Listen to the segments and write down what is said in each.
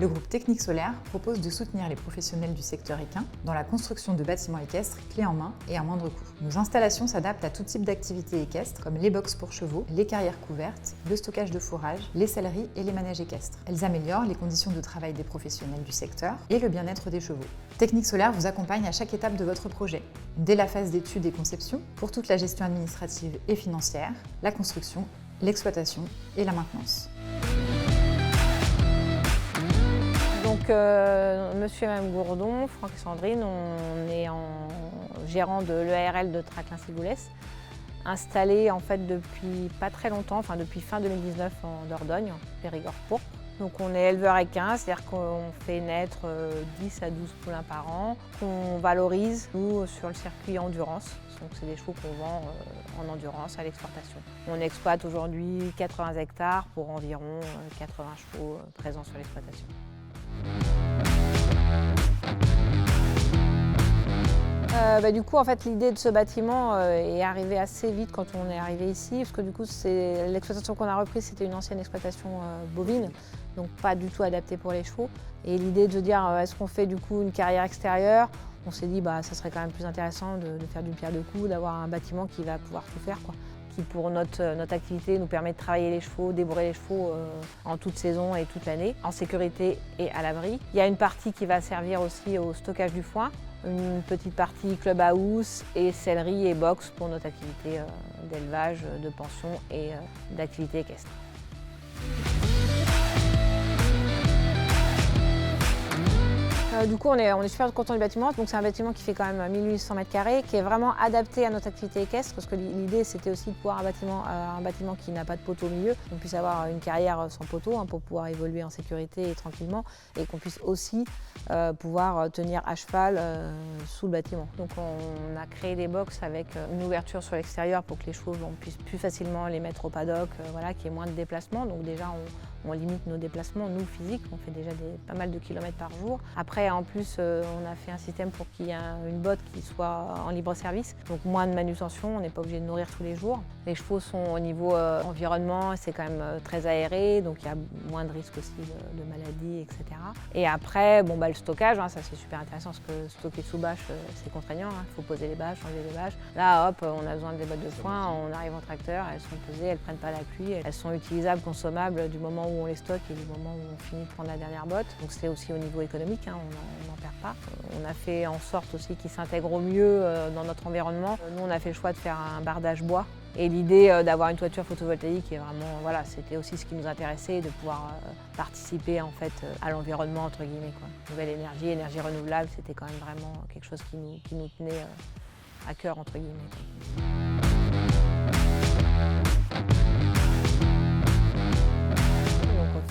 Le groupe Technique Solaire propose de soutenir les professionnels du secteur équin dans la construction de bâtiments équestres clés en main et à moindre coût. Nos installations s'adaptent à tout type d'activités équestres comme les boxes pour chevaux, les carrières couvertes, le stockage de fourrage, les selleries et les manèges équestres. Elles améliorent les conditions de travail des professionnels du secteur et le bien-être des chevaux. Technique Solaire vous accompagne à chaque étape de votre projet, dès la phase d'étude et conception, pour toute la gestion administrative et financière, la construction, l'exploitation et la maintenance. Donc, monsieur et madame Gourdon, Franck et Sandrine, on est gérant de l'EARL de Traclin-Ciboulès, installé en fait depuis pas très longtemps, enfin depuis fin 2019 en Dordogne, Périgord pourpre. Donc on est éleveur équin, c'est-à-dire qu'on fait naître 10 à 12 poulains par an, qu'on valorise, nous, sur le circuit endurance. Donc c'est des chevaux qu'on vend en endurance à l'exportation. On exploite aujourd'hui 80 hectares pour environ 80 chevaux présents sur l'exploitation. Du coup, en fait, l'idée de ce bâtiment est arrivée assez vite quand on est arrivé ici, parce que du coup, l'exploitation qu'on a reprise, c'était une ancienne exploitation bovine, donc pas du tout adaptée pour les chevaux. Et l'idée de se dire, est-ce qu'on fait du coup une carrière extérieure? On s'est dit, ça serait quand même plus intéressant de faire d'une pierre deux coups, d'avoir un bâtiment qui va pouvoir tout faire, quoi. Qui pour notre activité nous permet de travailler les chevaux, débourrer les chevaux en toute saison et toute l'année, en sécurité et à l'abri. Il y a une partie qui va servir aussi au stockage du foin, une petite partie clubhouse et sellerie et box pour notre activité d'élevage, de pension et d'activité équestre. Du coup, on est super content du bâtiment. Donc, c'est un bâtiment qui fait quand même 1800 m², qui est vraiment adapté à notre activité équestre, parce que l'idée, c'était aussi de pouvoir un bâtiment qui n'a pas de poteau au milieu, qu'on puisse avoir une carrière sans poteau pour pouvoir évoluer en sécurité et tranquillement, et qu'on puisse aussi pouvoir tenir à cheval sous le bâtiment. Donc, on a créé des box avec une ouverture sur l'extérieur pour que les chevaux puissent plus facilement les mettre au paddock, qu'il y ait moins de déplacements. Donc, déjà, on limite nos déplacements, nous, physiques. On fait déjà pas mal de kilomètres par jour. Après, en plus, on a fait un système pour qu'il y ait une botte qui soit en libre service. Donc, moins de manutention, on n'est pas obligé de nourrir tous les jours. Les chevaux sont au niveau environnement, c'est quand même très aéré, donc il y a moins de risques aussi de maladies, etc. Et après, le stockage, ça c'est super intéressant, parce que stocker sous bâche, c'est contraignant. Il faut poser les bâches, enlever les bâches. Là, hop, on a besoin des bottes de foin, on arrive en tracteur, elles sont posées, elles ne prennent pas la pluie, elles sont utilisables, consommables du moment où on les stocke et du moment où on finit de prendre la dernière botte. Donc c'est aussi au niveau économique, on n'en perd pas. On a fait en sorte aussi qu'ils s'intègrent au mieux dans notre environnement. Nous, on a fait le choix de faire un bardage bois. Et l'idée d'avoir une toiture photovoltaïque est vraiment, c'était aussi ce qui nous intéressait, de pouvoir participer en fait à l'environnement entre guillemets, quoi. Nouvelle énergie renouvelable, c'était quand même vraiment quelque chose qui nous tenait à cœur entre guillemets, quoi.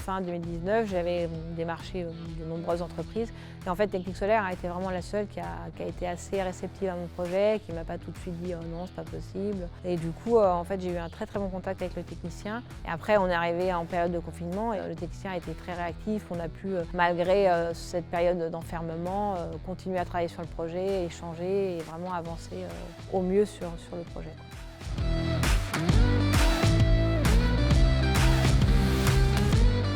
Fin 2019, j'avais démarché de nombreuses entreprises et en fait Technique Solaire a été vraiment la seule qui a été assez réceptive à mon projet, qui m'a pas tout de suite dit non, c'est pas possible. Et du coup, en fait, j'ai eu un très très bon contact avec le technicien. Et après, on est arrivé en période de confinement et le technicien a été très réactif. On a pu, malgré cette période d'enfermement, continuer à travailler sur le projet, échanger et vraiment avancer au mieux sur le projet.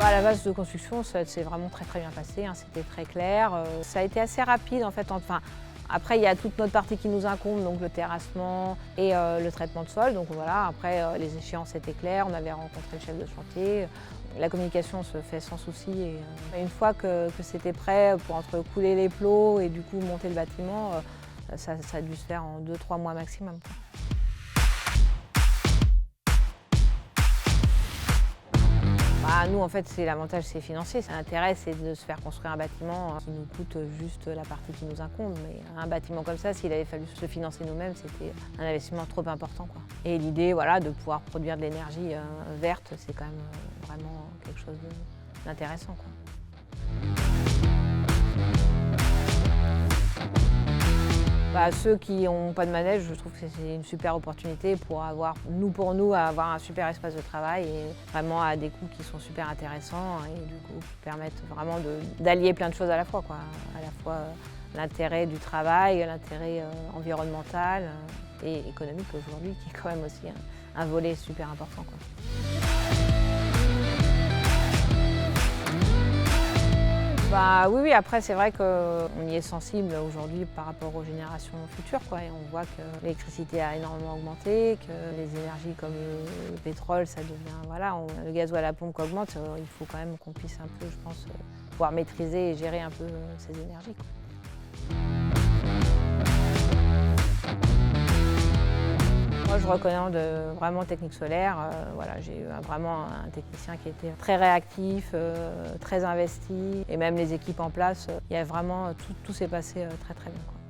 À la phase de construction, ça s'est vraiment très très bien passé, c'était très clair. Ça a été assez rapide en fait. Après, il y a toute notre partie qui nous incombe, donc le terrassement et le traitement de sol. Donc voilà, après les échéances étaient claires, on avait rencontré le chef de chantier. La communication se fait sans souci. Et une fois que c'était prêt pour couler les plots et du coup monter le bâtiment, ça a dû se faire en 2-3 mois maximum. Nous, en fait, l'avantage, c'est financier. L'intérêt, c'est de se faire construire un bâtiment qui nous coûte juste la partie qui nous incombe. Mais un bâtiment comme ça, s'il avait fallu se financer nous-mêmes, c'était un investissement trop important, quoi. Et l'idée, de pouvoir produire de l'énergie verte, c'est quand même vraiment quelque chose d'intéressant, quoi. Ceux qui n'ont pas de manège, je trouve que c'est une super opportunité pour avoir un super espace de travail et vraiment à des coûts qui sont super intéressants et du coup permettent vraiment d'allier plein de choses à la fois, quoi. À la fois l'intérêt du travail, l'intérêt environnemental et économique aujourd'hui, qui est quand même aussi un volet super important, quoi. Oui, après c'est vrai qu'on y est sensible aujourd'hui par rapport aux générations futures, quoi. Et on voit que l'électricité a énormément augmenté, que les énergies comme le pétrole, ça devient, le gasoil à la pompe qui augmente, il faut quand même qu'on puisse un peu, je pense, pouvoir maîtriser et gérer un peu ces énergies, quoi. Moi, je recommande vraiment Technique Solaire. J'ai eu vraiment un technicien qui était très réactif, très investi. Et même les équipes en place, il y a vraiment, tout s'est passé très très bien, quoi.